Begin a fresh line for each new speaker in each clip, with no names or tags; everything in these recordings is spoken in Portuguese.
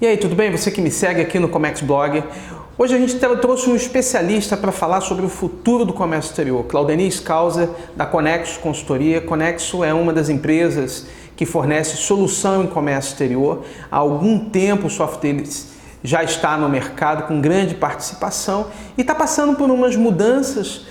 E aí, tudo bem? Você que me segue aqui no Comex Blog. Hoje a gente trouxe um especialista para falar sobre o futuro do comércio exterior, Claudenir Scalzer, da Conexo Consultoria. Conexo é uma das empresas que fornece solução em comércio exterior. Há algum tempo o software deles já está no mercado com grande participação e está passando por umas mudanças,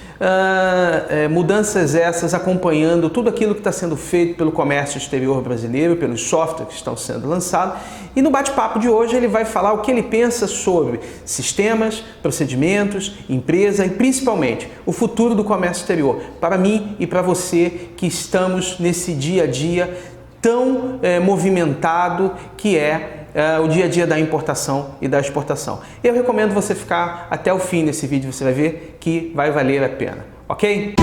mudanças essas acompanhando tudo aquilo que está sendo feito pelo comércio exterior brasileiro, pelos softwares que estão sendo lançados. E no bate-papo de hoje ele vai falar o que ele pensa sobre sistemas, procedimentos, empresa e principalmente o futuro do comércio exterior, para mim e para você que estamos nesse dia a dia tão movimentado que é o dia a dia da importação e da exportação. Eu recomendo você ficar até o fim desse vídeo, você vai ver que vai valer a pena, ok?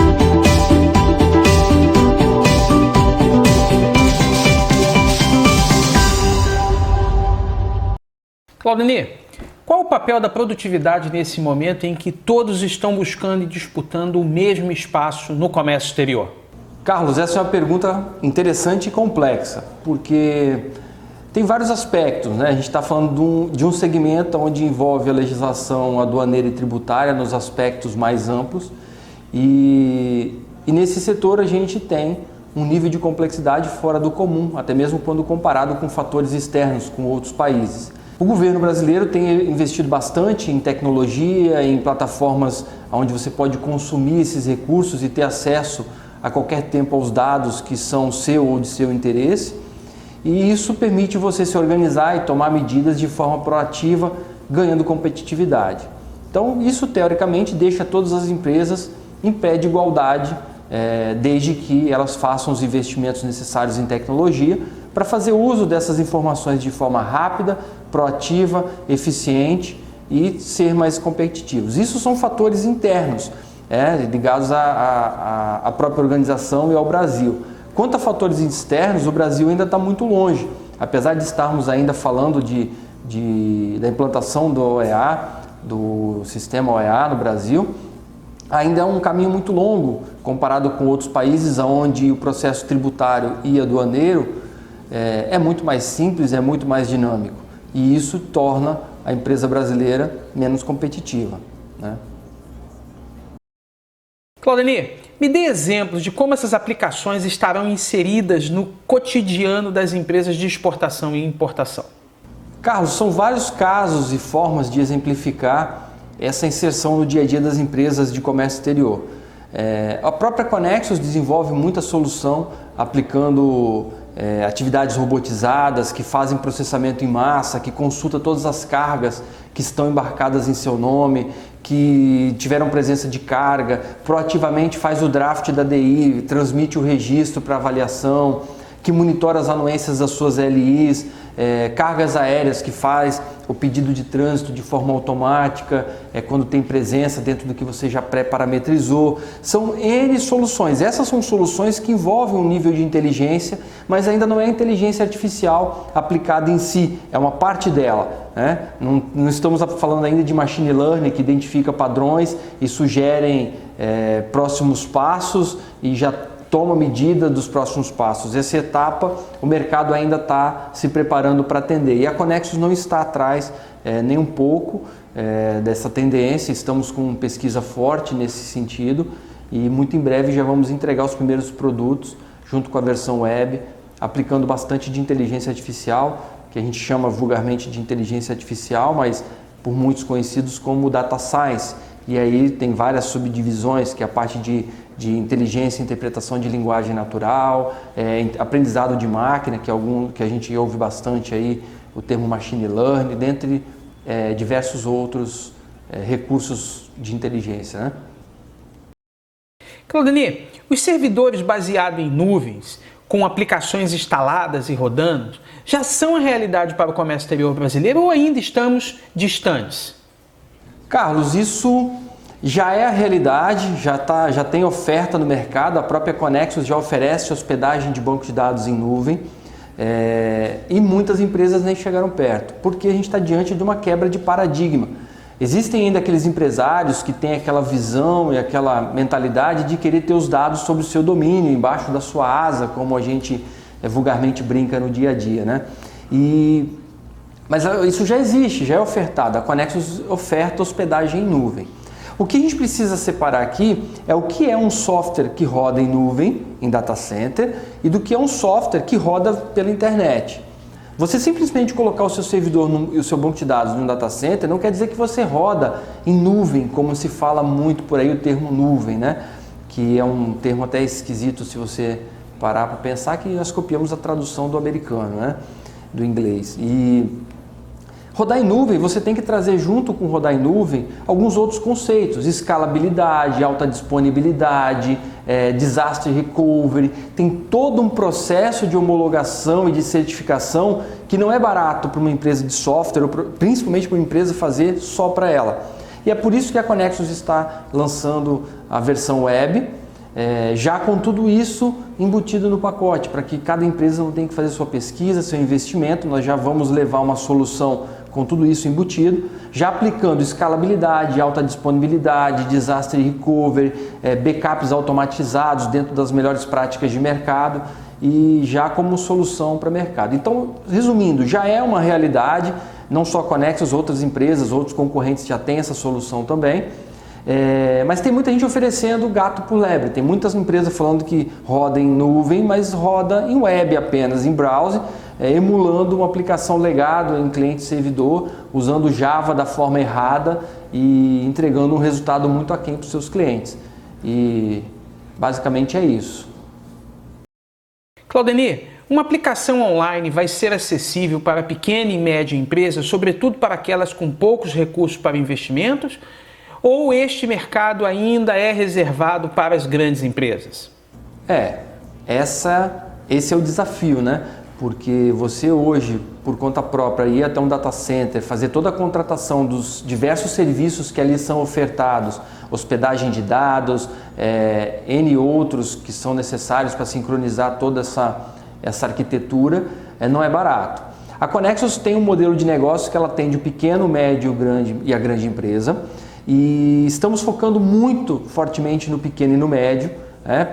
Claudenir, qual o papel da produtividade nesse momento em que todos estão buscando e disputando o mesmo espaço no comércio exterior?
Carlos, essa é uma pergunta interessante e complexa, porque tem vários aspectos, né? A gente está falando de um segmento onde envolve a legislação aduaneira e tributária nos aspectos mais amplos e nesse setor a gente tem um nível de complexidade fora do comum, até mesmo quando comparado com fatores externos, com outros países. O governo brasileiro tem investido bastante em tecnologia, em plataformas onde você pode consumir esses recursos e ter acesso a qualquer tempo aos dados que são seu ou de seu interesse. E isso permite você se organizar e tomar medidas de forma proativa, ganhando competitividade. Então, isso teoricamente deixa todas as empresas em pé de igualdade, desde que elas façam os investimentos necessários em tecnologia para fazer uso dessas informações de forma rápida, proativa, eficiente e ser mais competitivos. Isso são fatores internos, ligados à própria organização e ao Brasil. Quanto a fatores externos, o Brasil ainda está muito longe. Apesar de estarmos ainda falando da implantação do OEA, do sistema OEA no Brasil, ainda é um caminho muito longo comparado com outros países onde o processo tributário e aduaneiro é muito mais simples, é muito mais dinâmico. E isso torna a empresa brasileira menos competitiva, né?
Claudenir, me dê exemplos de como essas aplicações estarão inseridas no cotidiano das empresas de exportação e importação.
Carlos, são vários casos e formas de exemplificar essa inserção no dia a dia das empresas de comércio exterior. A própria Conexo desenvolve muita solução aplicando atividades robotizadas que fazem processamento em massa, que consulta todas as cargas que estão embarcadas em seu nome, que tiveram presença de carga, proativamente faz o draft da DI, transmite o registro para avaliação, que monitora as anuências das suas LIs, cargas aéreas que faz o pedido de trânsito de forma automática, quando tem presença dentro do que você já pré-parametrizou. São N soluções. Essas são soluções que envolvem um nível de inteligência, mas ainda não é inteligência artificial aplicada em si, é uma parte dela, né? Não estamos falando ainda de machine learning que identifica padrões e sugerem próximos passos e já toma medida dos próximos passos. Essa etapa o mercado ainda está se preparando para atender e a Conexo não está atrás nem um pouco dessa tendência. Estamos com pesquisa forte nesse sentido e muito em breve já vamos entregar os primeiros produtos junto com a versão web, aplicando bastante de inteligência artificial, que a gente chama vulgarmente de inteligência artificial, mas por muitos conhecidos como data science. E aí tem várias subdivisões, que é a parte de inteligência e interpretação de linguagem natural, aprendizado de máquina, que a gente ouve bastante aí, o termo machine learning, dentre diversos outros recursos de inteligência, né?
Claudenir, os servidores baseados em nuvens, com aplicações instaladas e rodando, já são a realidade para o comércio exterior brasileiro ou ainda estamos distantes?
Carlos, isso já é a realidade, já tem oferta no mercado. A própria Conexo já oferece hospedagem de banco de dados em nuvem e muitas empresas nem chegaram perto, porque a gente está diante de uma quebra de paradigma. Existem ainda aqueles empresários que têm aquela visão e aquela mentalidade de querer ter os dados sobre o seu domínio, embaixo da sua asa, como a gente vulgarmente brinca no dia a dia, né? Mas isso já existe, já é ofertado. A Conexus oferta hospedagem em nuvem. O que a gente precisa separar aqui é o que é um software que roda em nuvem, em data center, e do que é um software que roda pela internet. Você simplesmente colocar o seu servidor e o seu banco de dados num data center não quer dizer que você roda em nuvem, como se fala muito por aí o termo nuvem, né? Que é um termo até esquisito se você parar para pensar, que nós copiamos a tradução do americano, né? Do inglês. E rodar em nuvem, você tem que trazer junto com rodar em nuvem alguns outros conceitos, escalabilidade, alta disponibilidade, disaster recovery, tem todo um processo de homologação e de certificação que não é barato para uma empresa de software, ou principalmente para uma empresa fazer só para ela. E é por isso que a Conexus está lançando a versão web, já com tudo isso embutido no pacote, para que cada empresa não tenha que fazer sua pesquisa, seu investimento. Nós já vamos levar uma solução com tudo isso embutido, já aplicando escalabilidade, alta disponibilidade, disaster recovery, backups automatizados dentro das melhores práticas de mercado e já como solução para mercado. Então, resumindo, já é uma realidade, não só a Conexus, outras empresas, outros concorrentes já têm essa solução também. Mas tem muita gente oferecendo gato por lebre, tem muitas empresas falando que roda em nuvem, mas roda em web apenas, em browser, emulando uma aplicação legado em cliente-servidor, usando Java da forma errada e entregando um resultado muito aquém para os seus clientes. E basicamente é isso.
Claudenir, uma aplicação online vai ser acessível para pequena e média empresa, sobretudo para aquelas com poucos recursos para investimentos? Ou este mercado ainda é reservado para as grandes empresas?
Esse é o desafio, né? Porque você hoje, por conta própria, ir até um data center, fazer toda a contratação dos diversos serviços que ali são ofertados, hospedagem de dados, N outros que são necessários para sincronizar toda essa arquitetura, não é barato. A Conexus tem um modelo de negócio que ela atende o pequeno, o médio, o grande e a grande empresa. E estamos focando muito fortemente no pequeno e no médio,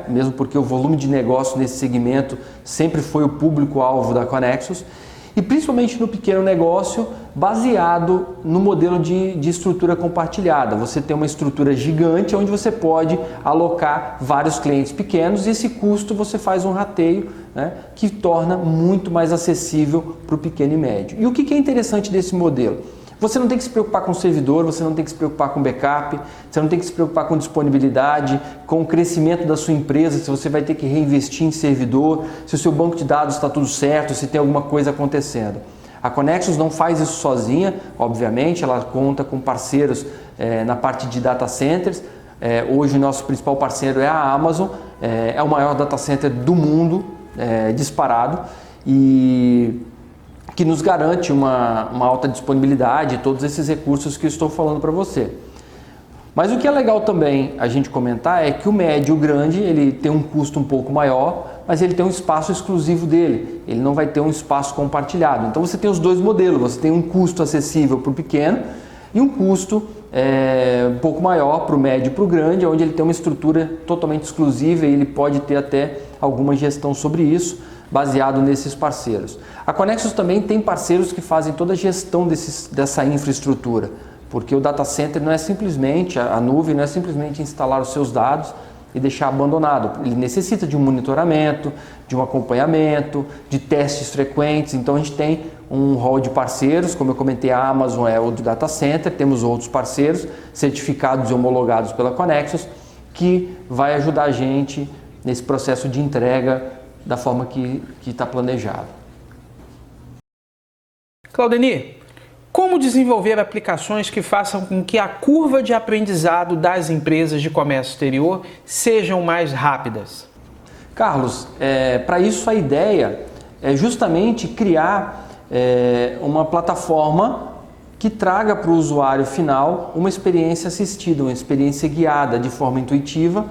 mesmo porque o volume de negócio nesse segmento sempre foi o público-alvo da Conexus, e principalmente no pequeno negócio baseado no modelo de estrutura compartilhada. Você tem uma estrutura gigante onde você pode alocar vários clientes pequenos e esse custo você faz um rateio, que torna muito mais acessível para o pequeno e médio. E o que é interessante desse modelo? Você não tem que se preocupar com o servidor, você não tem que se preocupar com backup, você não tem que se preocupar com disponibilidade, com o crescimento da sua empresa, se você vai ter que reinvestir em servidor, se o seu banco de dados está tudo certo, se tem alguma coisa acontecendo. A Conexus não faz isso sozinha, obviamente, ela conta com parceiros na parte de data centers. Hoje o nosso principal parceiro é a Amazon, é o maior data center do mundo, disparado, e que nos garante uma alta disponibilidade e todos esses recursos que eu estou falando para você. Mas o que é legal também a gente comentar é que o médio e o grande ele tem um custo um pouco maior, mas ele tem um espaço exclusivo dele, ele não vai ter um espaço compartilhado. Então você tem os dois modelos, você tem um custo acessível para o pequeno e um custo um pouco maior para o médio e para o grande, onde ele tem uma estrutura totalmente exclusiva e ele pode ter até alguma gestão sobre isso, baseado nesses parceiros. A Conexus também tem parceiros que fazem toda a gestão dessa infraestrutura, porque o data center não é simplesmente, a nuvem não é simplesmente instalar os seus dados e deixar abandonado. Ele necessita de um monitoramento, de um acompanhamento, de testes frequentes. Então a gente tem um hall de parceiros, como eu comentei, a Amazon é o do data center, temos outros parceiros certificados e homologados pela Conexus, que vai ajudar a gente nesse processo de entrega da forma que está planejado.
Claudenir, como desenvolver aplicações que façam com que a curva de aprendizado das empresas de comércio exterior sejam mais rápidas?
Carlos, para isso a ideia é justamente criar uma plataforma que traga para o usuário final uma experiência assistida, uma experiência guiada de forma intuitiva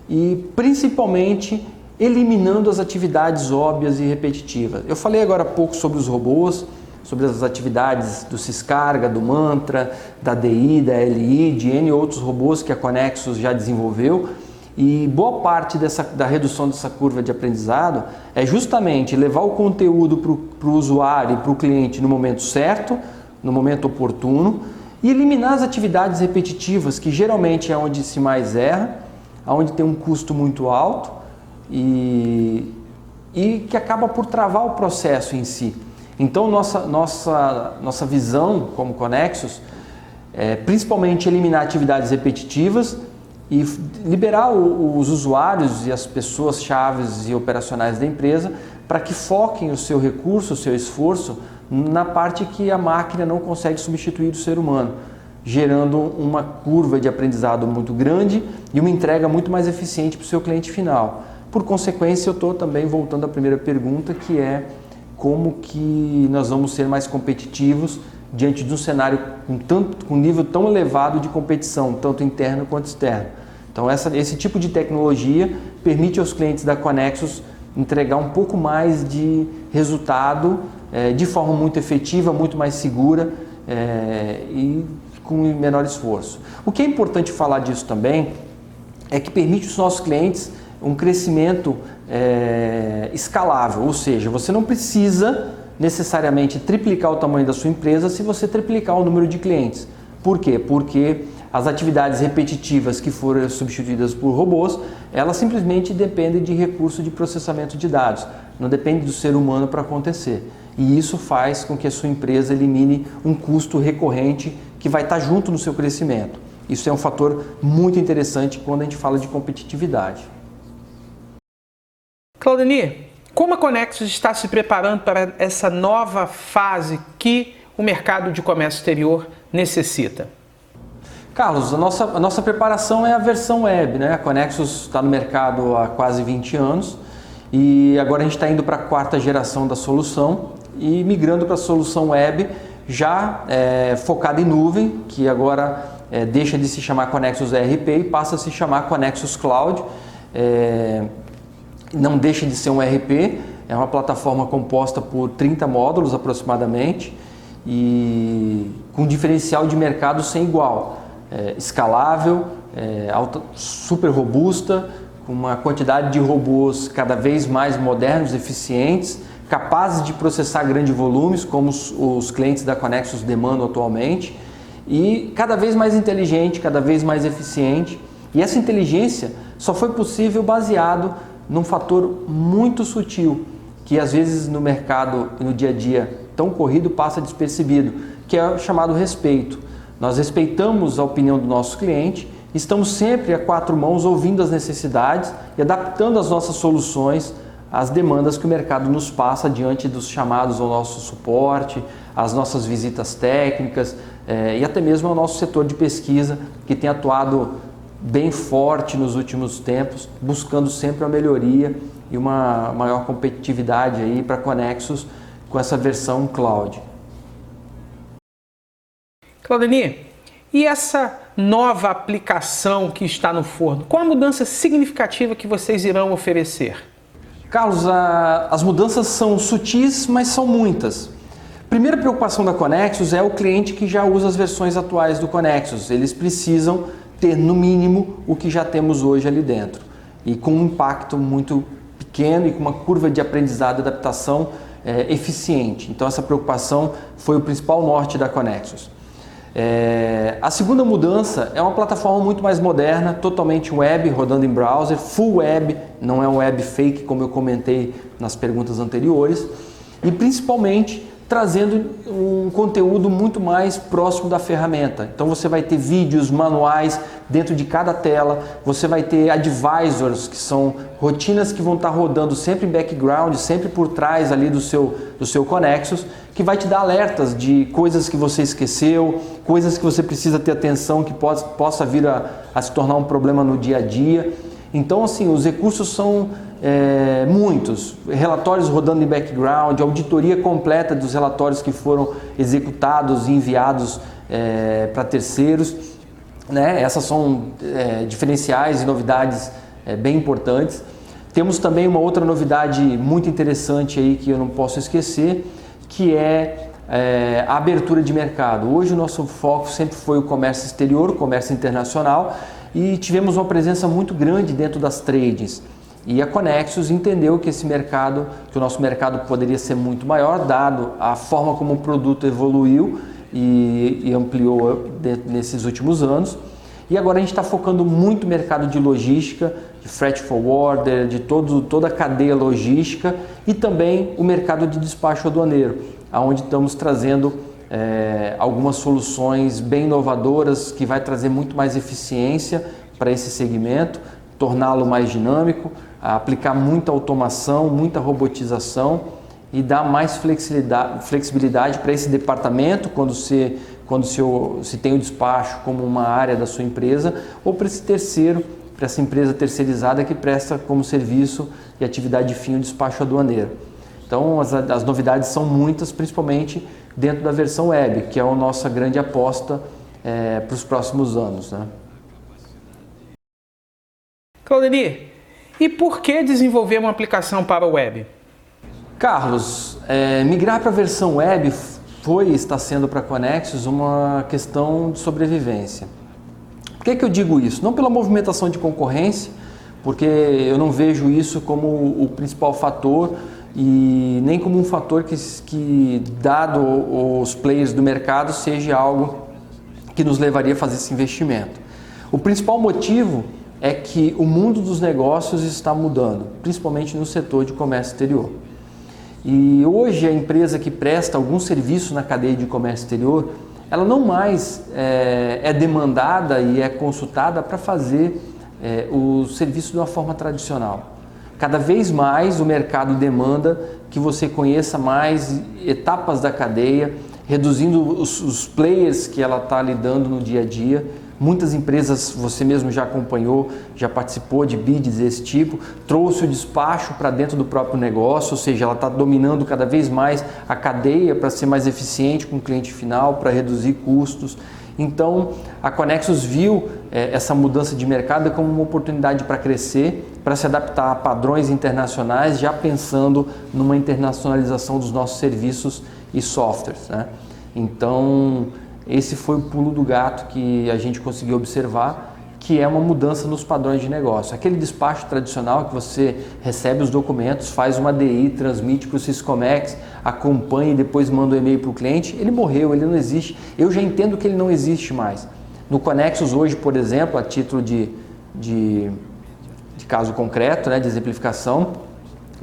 e principalmente eliminando as atividades óbvias e repetitivas. Eu falei agora há pouco sobre os robôs, sobre as atividades do Syscarga, do Mantra, da DI, da LI, de N outros robôs que a Conexus já desenvolveu. E boa parte da redução dessa curva de aprendizado é justamente levar o conteúdo para o usuário e para o cliente no momento certo, no momento oportuno, e eliminar as atividades repetitivas, que geralmente é onde se mais erra, onde tem um custo muito alto e que acaba por travar o processo em si. Então, nossa visão como Conexus é principalmente eliminar atividades repetitivas e liberar os usuários e as pessoas chaves e operacionais da empresa para que foquem o seu recurso, o seu esforço na parte que a máquina não consegue substituir o ser humano, gerando uma curva de aprendizado muito grande e uma entrega muito mais eficiente para o seu cliente final. Por consequência, eu estou também voltando à primeira pergunta, que é como que nós vamos ser mais competitivos diante de um cenário com um nível tão elevado de competição, tanto interno quanto externo. Então, esse tipo de tecnologia permite aos clientes da Conexus entregar um pouco mais de resultado de forma muito efetiva, muito mais segura e com menor esforço. O que é importante falar disso também é que permite aos nossos clientes um crescimento escalável, ou seja, você não precisa necessariamente triplicar o tamanho da sua empresa se você triplicar o número de clientes. Por quê? Porque as atividades repetitivas que foram substituídas por robôs, elas simplesmente dependem de recurso de processamento de dados, não depende do ser humano para acontecer. E isso faz com que a sua empresa elimine um custo recorrente que vai estar junto no seu crescimento. Isso é um fator muito interessante quando a gente fala de competitividade.
Claudemir, como a Conexus está se preparando para essa nova fase que o mercado de comércio exterior necessita?
Carlos, a nossa preparação é a versão web, né? A Conexus está no mercado há quase 20 anos e agora a gente está indo para a 4ª geração da solução e migrando para a solução web já focada em nuvem, que agora deixa de se chamar Conexus ERP e passa a se chamar Conexus Cloud. Não deixa de ser um ERP, é uma plataforma composta por 30 módulos aproximadamente e com diferencial de mercado sem igual, escalável, super robusta, com uma quantidade de robôs cada vez mais modernos, eficientes, capazes de processar grandes volumes, como os clientes da Conexus demandam atualmente, e cada vez mais inteligente, cada vez mais eficiente. E essa inteligência só foi possível baseado num fator muito sutil, que às vezes no mercado e no dia a dia tão corrido passa despercebido, que é o chamado respeito. Nós respeitamos a opinião do nosso cliente, estamos sempre a 4 mãos ouvindo as necessidades e adaptando as nossas soluções às demandas que o mercado nos passa diante dos chamados ao nosso suporte, às nossas visitas técnicas e até mesmo ao nosso setor de pesquisa, que tem atuado bem forte nos últimos tempos, buscando sempre a melhoria e uma maior competitividade aí para a Conexus com essa versão cloud.
Claudemir, e essa nova aplicação que está no forno? Qual a mudança significativa que vocês irão oferecer?
Carlos, as mudanças são sutis, mas são muitas. Primeira preocupação da Conexus é o cliente que já usa as versões atuais do Conexus. Eles precisam ter, no mínimo, o que já temos hoje ali dentro. E com um impacto muito pequeno e com uma curva de aprendizado e adaptação eficiente. Então essa preocupação foi o principal norte da Conexus. A segunda mudança é uma plataforma muito mais moderna, totalmente web, rodando em browser, full web, não é um web fake como eu comentei nas perguntas anteriores, e principalmente trazendo um conteúdo muito mais próximo da ferramenta. Então você vai ter vídeos, manuais dentro de cada tela, você vai ter advisors, que são rotinas que vão estar rodando sempre em background, sempre por trás ali do seu Conexus, que vai te dar alertas de coisas que você esqueceu, coisas que você precisa ter atenção, que possa vir a se tornar um problema no dia a dia. Então, assim, os recursos são muitos, relatórios rodando em background, auditoria completa dos relatórios que foram executados e enviados para terceiros, né? Essas são diferenciais e novidades bem importantes. Temos também uma outra novidade muito interessante aí que eu não posso esquecer, que é a abertura de mercado. Hoje o nosso foco sempre foi o comércio exterior, o comércio internacional, e tivemos uma presença muito grande dentro das tradings. E a Conexus entendeu que esse mercado, que o nosso mercado poderia ser muito maior, dado a forma como o produto evoluiu e ampliou nesses últimos anos. E agora a gente está focando muito no mercado de logística, de freight forwarder, de toda a cadeia logística e também o mercado de despacho aduaneiro, onde estamos trazendo algumas soluções bem inovadoras que vai trazer muito mais eficiência para esse segmento, torná-lo mais dinâmico, aplicar muita automação, muita robotização e dar mais flexibilidade para esse departamento quando se tem o despacho como uma área da sua empresa, ou para esse terceiro, para essa empresa terceirizada que presta como serviço e atividade fim o despacho aduaneiro. Então as novidades são muitas, principalmente dentro da versão web, que é a nossa grande aposta para os próximos anos, né?
Claudemir, e por que desenvolver uma aplicação para o web?
Carlos, migrar para a versão web está sendo para a Conexus uma questão de sobrevivência. Por que eu digo isso? Não pela movimentação de concorrência, porque eu não vejo isso como o principal fator e nem como um fator que dado os players do mercado, seja algo que nos levaria a fazer esse investimento. O principal motivo é que o mundo dos negócios está mudando, principalmente no setor de comércio exterior. E hoje a empresa que presta algum serviço na cadeia de comércio exterior, ela não mais é demandada e é consultada para fazer o serviço de uma forma tradicional. Cada vez mais o mercado demanda que você conheça mais etapas da cadeia, reduzindo os players que ela está lidando no dia a dia. Muitas empresas, você mesmo já acompanhou, já participou de bids desse tipo, trouxe o despacho para dentro do próprio negócio, ou seja, ela está dominando cada vez mais a cadeia para ser mais eficiente com o cliente final, para reduzir custos. Então, a Conexus viu essa mudança de mercado como uma oportunidade para crescer, para se adaptar a padrões internacionais, já pensando numa internacionalização dos nossos serviços e softwares, né? Então, esse foi o pulo do gato que a gente conseguiu observar, que é uma mudança nos padrões de negócio. Aquele despacho tradicional que você recebe os documentos, faz uma DI, transmite para o Syscomex, acompanha e depois manda um e-mail para o cliente, ele morreu, ele não existe. Eu já entendo que ele não existe mais. No Conexus hoje, por exemplo, a título de caso concreto, né, de exemplificação,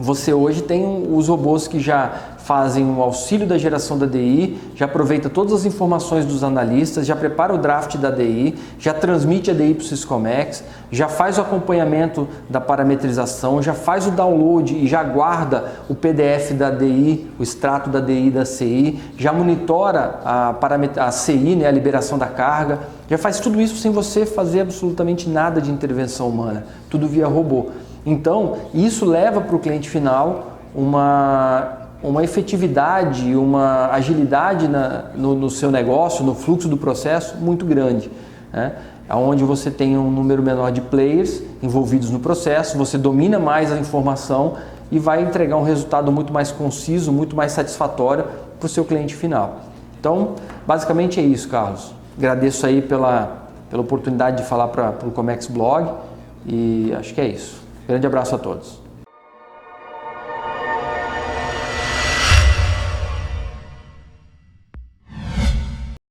você hoje tem os robôs que já fazem o auxílio da geração da DI, já aproveita todas as informações dos analistas, já prepara o draft da DI, já transmite a DI para o Syscomex, já faz o acompanhamento da parametrização, já faz o download e já guarda o PDF da DI, o extrato da DI da CI, já monitora a CI, né, a liberação da carga, já faz tudo isso sem você fazer absolutamente nada de intervenção humana, tudo via robô. Então, isso leva para o cliente final uma efetividade, uma agilidade no seu negócio, no fluxo do processo muito grande, né? Onde você tem um número menor de players envolvidos no processo, você domina mais a informação e vai entregar um resultado muito mais conciso, muito mais satisfatório para o seu cliente final. Então, basicamente é isso, Carlos. Agradeço aí pela oportunidade de falar para o Comex Blog e acho que é isso. Grande abraço a todos.